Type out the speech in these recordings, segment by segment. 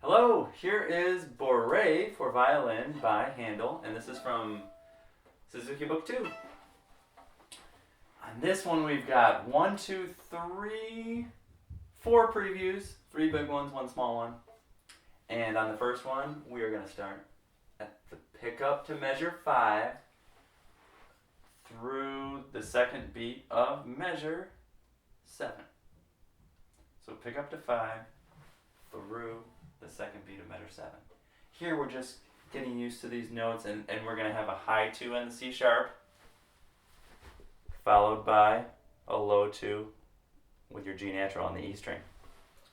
Hello, here is Bouree for violin by Handel, and this is from Suzuki Book 2. On this one we've got 1, 2, 3, 4 previews, 3 big ones, 1 small one. And on the first one, we are going to start at the pickup to measure 5 through the second beat of measure 7. So pick up to 5 through the second beat of measure 7. Here we're just getting used to these notes, and we're going to have a high 2 on the C sharp, followed by a low 2 with your G natural on the E string.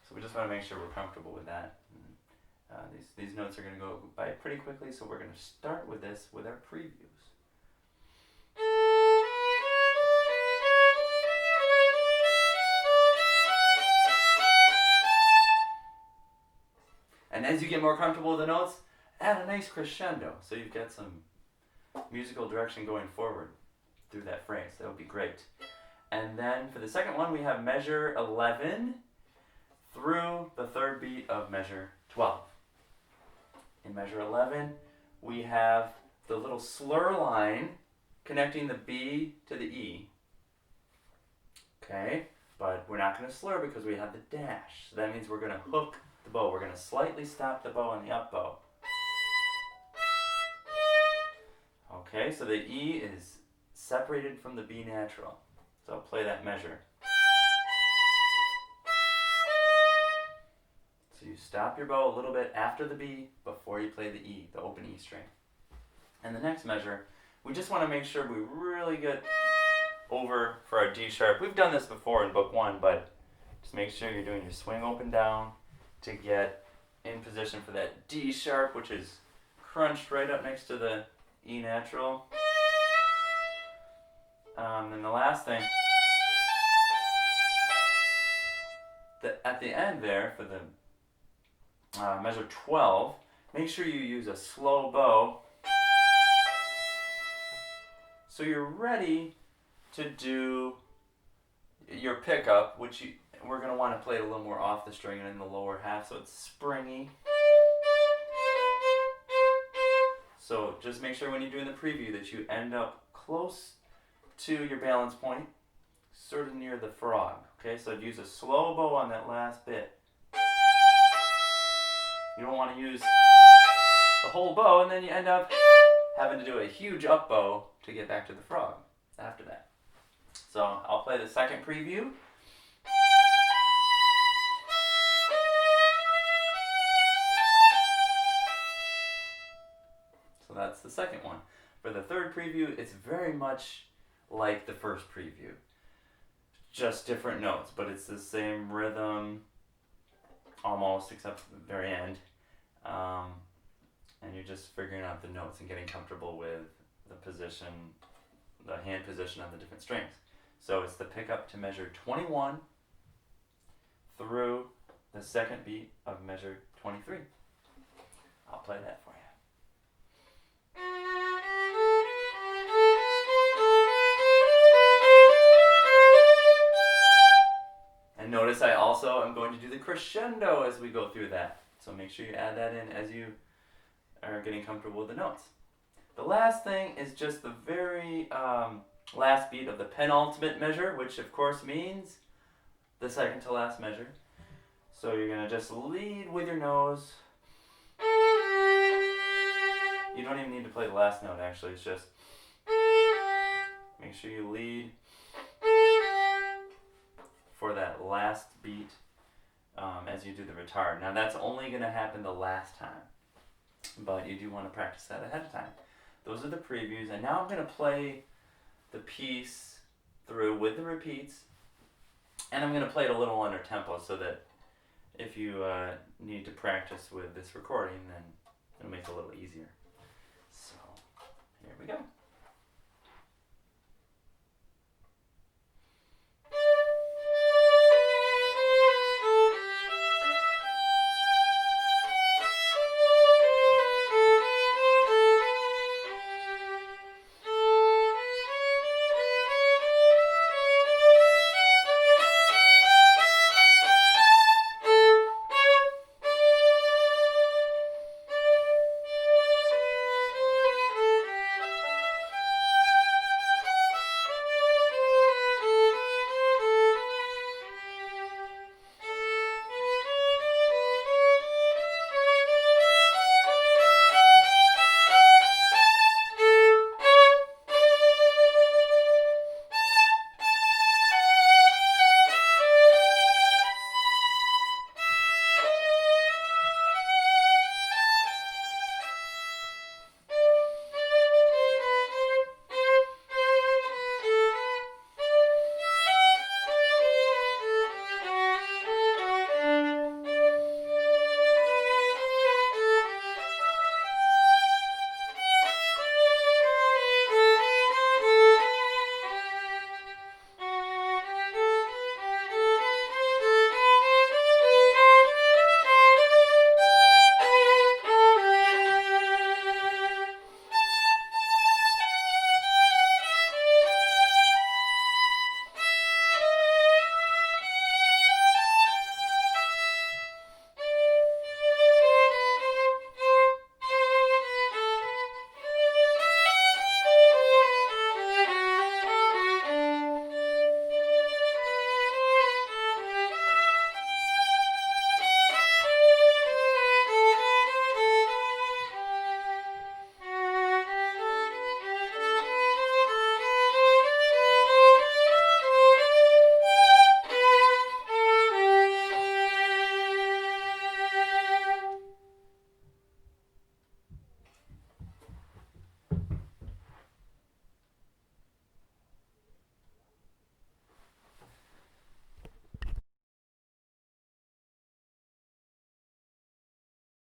So we just want to make sure we're comfortable with that. These notes are going to go by pretty quickly, so we're going to start with this with our previews. And as you get more comfortable with the notes, add a nice crescendo so you've got some musical direction going forward through that phrase. That would be great. And then for the second one, we have measure 11 through the third beat of measure 12. In measure 11, we have the little slur line connecting the B to the E. Okay, but we're not going to slur because we have the dash. So that means we're going to hook the bow. We're going to slightly stop the bow on the up bow. Okay, so the E is separated from the B natural. So I'll play that measure. So you stop your bow a little bit after the B before you play the E, the open E string. And the next measure, we just want to make sure we really get over for our D sharp. We've done this before in book 1, but just make sure you're doing your swing open down to get in position for that D sharp, which is crunched right up next to the E natural. And the last thing, at the end there for the measure 12, make sure you use a slow bow so you're ready to do your pickup, which we're going to want to play it a little more off the string and in the lower half, so it's springy. So just make sure when you're doing the preview that you end up close to your balance point, sort of near the frog. Okay, so use a slow bow on that last bit. You don't want to use the whole bow, and then you end up having to do a huge up bow to get back to the frog after that. So I'll play the second preview. So that's the second one. For the third preview, it's very much like the first preview. Just different notes, but it's the same rhythm almost, except for the very end. And you're just figuring out the notes and getting comfortable with the position, the hand position on the different strings. So it's the pickup to measure 21 through the second beat of measure 23. I'll play that for you. And notice I also am going to do the crescendo as we go through that. So make sure you add that in as you are getting comfortable with the notes. The last thing is just the very last beat of the penultimate measure, which of course means the second to last measure. So you're going to just lead with your nose. You don't even need to play the last note actually, it's just make sure you lead for that last beat as you do the retard. Now that's only going to happen the last time, but you do want to practice that ahead of time. Those are the previews, and now I'm going to play the piece through with the repeats, and I'm going to play it a little under tempo so that if you need to practice with this recording, then it'll make it a little easier. So here we go.